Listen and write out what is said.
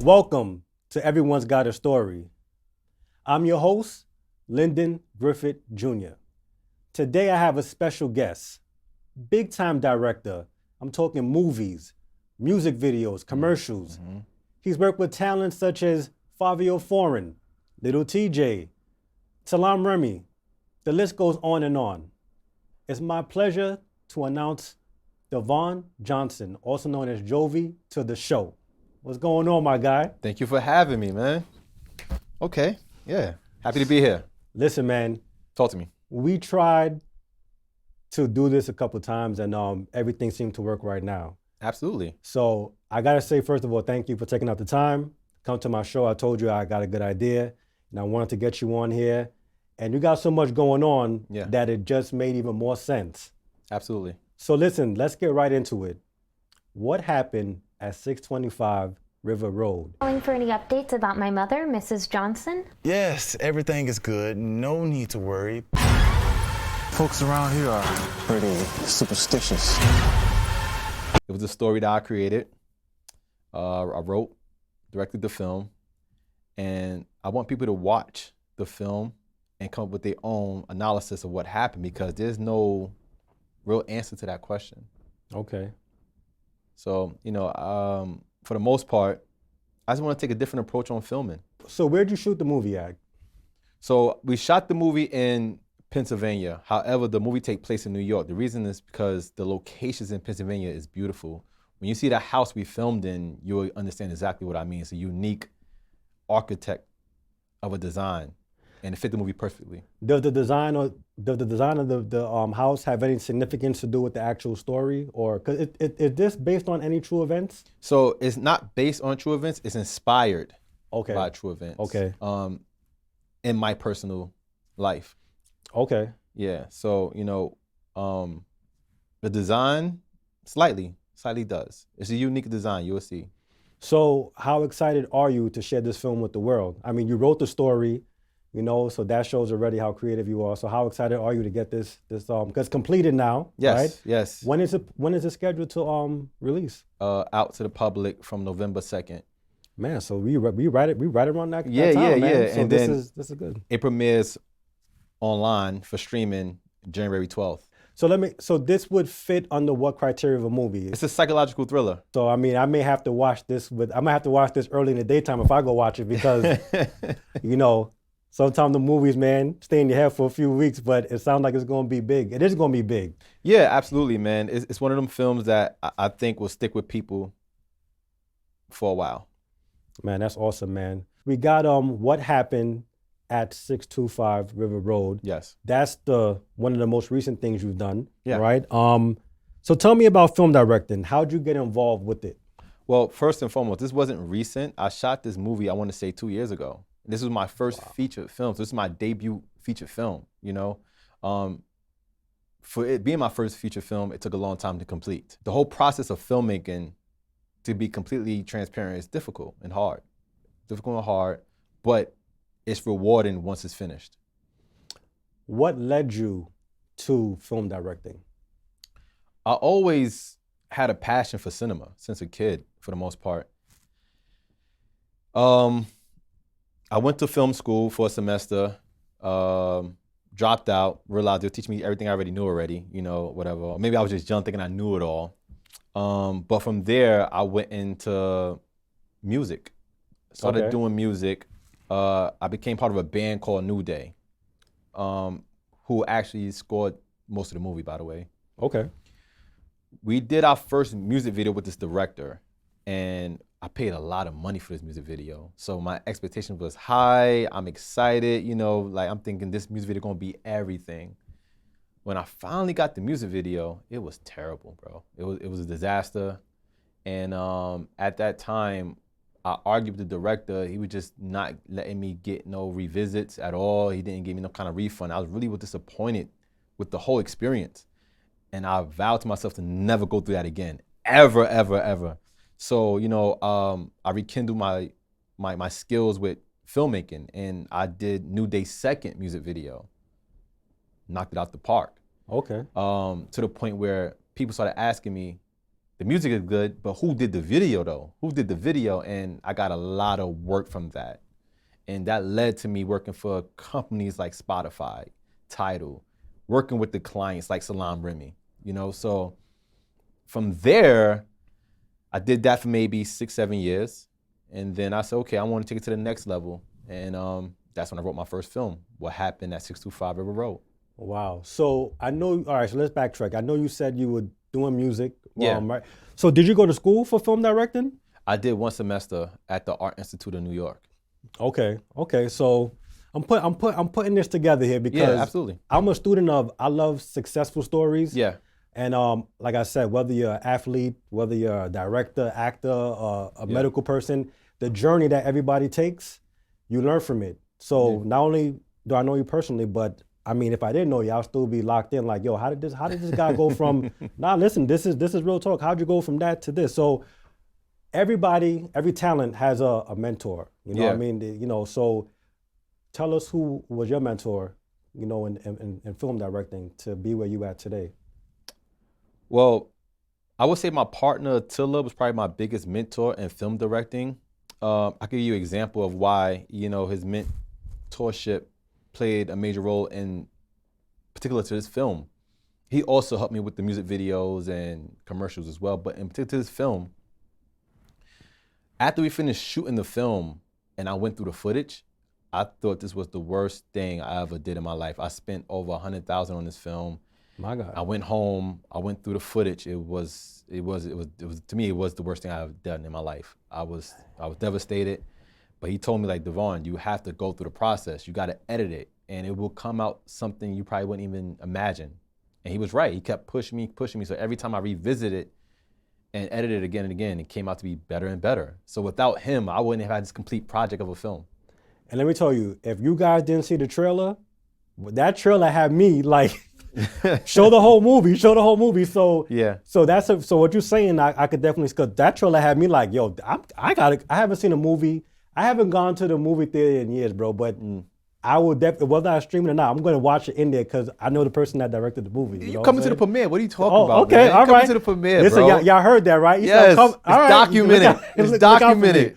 Welcome to Everyone's Got a Story. I'm your host, Lyndon Griffith Jr. Today I have a special guest, big time director. I'm talking movies, music videos, commercials. He's worked with talents such as Fabio Foreign, Little TJ, Talam Remy. The list goes on and on. It's my pleasure to announce Devon Johnson, also known as Jovi, to the show. What's going on, my guy? Thank you for having me, man. Okay, yeah. Happy to be here. Listen, man. Talk to me. We tried to do this a couple times and everything seemed to work right now. Absolutely. So I gotta say, first of all, thank you for taking out the time. Come to my show. I told you I got a good idea and I wanted to get you on here. And you got so much going on that it just made even more sense. Absolutely. So listen, let's get right into it. What happened at 625 River Road? Calling for any updates about my mother, Mrs. Johnson? Yes, everything is good. No need to worry. Folks around here are pretty superstitious. It was a story that I created. I wrote, directed the film, and I want people to watch the film and come up with their own analysis of what happened, because there's no real answer to that question. Okay. So, for the most part, I just want to take a different approach on filming. So where'd you shoot the movie at? So we shot the movie in Pennsylvania. However, the movie takes place in New York. The reason is because the locations in Pennsylvania is beautiful. When you see the house we filmed in, you'll understand exactly what I mean. It's a unique architect of a design, and it fit the movie perfectly. Does the design of the house have any significance to do with the actual story, or is this based on any true events? So it's not based on true events. It's inspired by true events. Okay. In my personal life. Okay. Yeah. So the design slightly does. It's a unique design. You will see. So how excited are you to share this film with the world? I mean, you wrote the story. So that shows already how creative you are. So how excited are you to get this because completed now, yes, right? Yes. When is it scheduled to release? Out to the public from November 2nd. Man, so we right around that time, man. Yeah. So and this is good. It premieres online for streaming January 12th. So this would fit under what criteria of a movie? It's a psychological thriller. So I mean, I may have to watch this early in the daytime if I go watch it, because sometimes the movies, man, stay in your head for a few weeks, but it sounds like it's going to be big. It is going to be big. Yeah, absolutely, man. It's one of them films that I think will stick with people for a while. Man, that's awesome, man. We got What Happened at 625 River Road. Yes. That's one of the most recent things you've done, yeah. Right? So tell me about film directing. How'd you get involved with it? Well, first and foremost, this wasn't recent. I shot this movie, I want to say 2 years ago. This was my first feature film. So this is my debut feature film, For it being my first feature film, it took a long time to complete. The whole process of filmmaking, to be completely transparent, is difficult and hard. But it's rewarding once it's finished. What led you to film directing? I always had a passion for cinema since a kid, for the most part. I went to film school for a semester, dropped out, realized they were teaching me everything I already knew already, whatever. Maybe I was just young thinking I knew it all. But from there, I went into music. Started doing music. I became part of a band called New Day, who actually scored most of the movie, by the way. Okay. We did our first music video with this director, and I paid a lot of money for this music video. So my expectation was high. I'm excited, I'm thinking this music video gonna be everything. When I finally got the music video, it was terrible, bro. It was a disaster. And at that time, I argued with the director. He was just not letting me get no revisits at all. He didn't give me no kind of refund. I was really disappointed with the whole experience. And I vowed to myself to never go through that again, ever, ever, ever. So, I rekindled my skills with filmmaking, and I did New Day's second music video. Knocked it out the park. Okay. To the point where people started asking me, the music is good, but who did the video though? Who did the video? And I got a lot of work from that. And that led to me working for companies like Spotify, Tidal, working with the clients like Salam Remy, you know? So from there, I did that for maybe 6-7 years. And then I said, okay, I want to take it to the next level. And that's when I wrote my first film, What Happened at 625 River Road. Wow. So I know, all right, so let's backtrack. I know you said you were doing music. Yeah. Right? So did you go to school for film directing? I did 1 semester at the Art Institute of New York. Okay. So I'm putting this together here because Yeah, absolutely. I'm a student of, I love successful stories. Yeah. And like I said, whether you're an athlete, whether you're a director, actor, a medical person, the journey that everybody takes, you learn from it. So not only do I know you personally, but I mean, if I didn't know you, I'll still be locked in like, yo, how did this guy go from, nah, listen, this is real talk. How'd you go from that to this? So every talent has a mentor, you know what I mean? You know, so tell us who was your mentor, you know, in film directing to be where you at today. Well, I would say my partner, Attila, was probably my biggest mentor in film directing. I can give you an example of why, you know, his mentorship played a major role in particular to this film. He also helped me with the music videos and commercials as well, but in particular to this film, after we finished shooting the film and I went through the footage, I thought this was the worst thing I ever did in my life. I spent over $100,000 on this film. My God. I went home, I went through the footage. It was to me, it was the worst thing I've done in my life. I was devastated. But he told me, like, Devon, you have to go through the process. You got to edit it, and it will come out something you probably wouldn't even imagine. And he was right. He kept pushing me. So every time I revisited it and edited it again and again, it came out to be better and better. So without him, I wouldn't have had this complete project of a film. And let me tell you, if you guys didn't see the trailer, that trailer had me like, show the whole movie. So Yeah. So so what you're saying, I could definitely, cause that trailer had me like, yo, I haven't seen a movie. I haven't gone to the movie theater in years, bro. But I will definitely, whether I stream it or not, I'm going to watch it in there because I know the person that directed the movie. You coming to the premiere? What are you talking about? Okay, man? all right. Coming to the premiere, Listen, bro. y'all heard that, right? Yes, it's documented. It's documented.